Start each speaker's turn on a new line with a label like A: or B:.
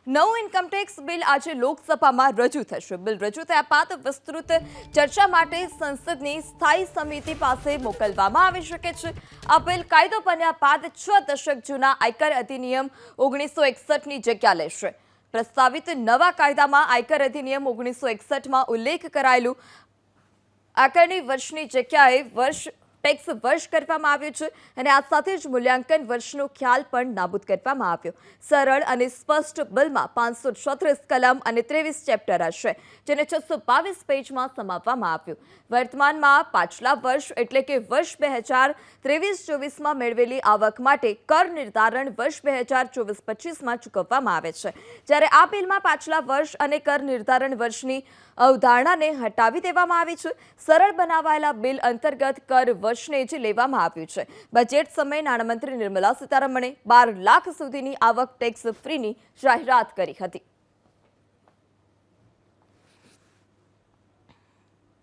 A: નવું income tax bill આજે લોકસભામાં રજૂ થશે. બિલ રજૂ થયા બાદ વિસ્તૃત ચર્ચા માટે સંસદની સ્થાયી સમિતિ પાસે મોકલવામાં આવી શકે છે. આ બિલ કાયદો બન્યા બાદ 6 દશક જૂના આયકર અધિનિયમ 1961ની જગ્યા લેશે. પ્રસ્તાવિત નવા કાયદામાં આયકર અધિનિયમ 1961માં ઉલ્લેખ કરાયેલું આયકરની વર્ષની જગ્યાએ ટેક્સ વર્ષ કરવામાં આવ્યું છે અને આ સાથે જ મૂલ્યાંકન વર્ષનો ખ્યાલ પણ નાબૂદ કરવામાં આવ્યો. સરળ અને સ્પષ્ટ બિલમાં 536 કલમ અને 23 ચેપ્ટર હશે, જેને 622 પેજમાં સમાવવામાં આવ્યું. વર્તમાનમાં પાછલા વર્ષ એટલે કે વર્ષ 2023-24માં મેળવેલી આવક માટે કર નિર્ધારણ વર્ષ 2024-25માં ચૂકવવામાં આવે છે, જ્યારે આ બિલમાં પાછલા વર્ષ અને કર નિર્ધારણ વર્ષની અવધારણાને હટાવી દેવામાં આવી છે. સરળ બનાવાયેલા બિલ અંતર્ગત કર વર્ષને જ લેવામાં આવ્યું છે. બજેટ સમયે નાણામંત્રી નિર્મલા સીતારમણે 12 લાખ સુધીની આવક ટેક્સ ફ્રીની જાહેરાત કરી હતી.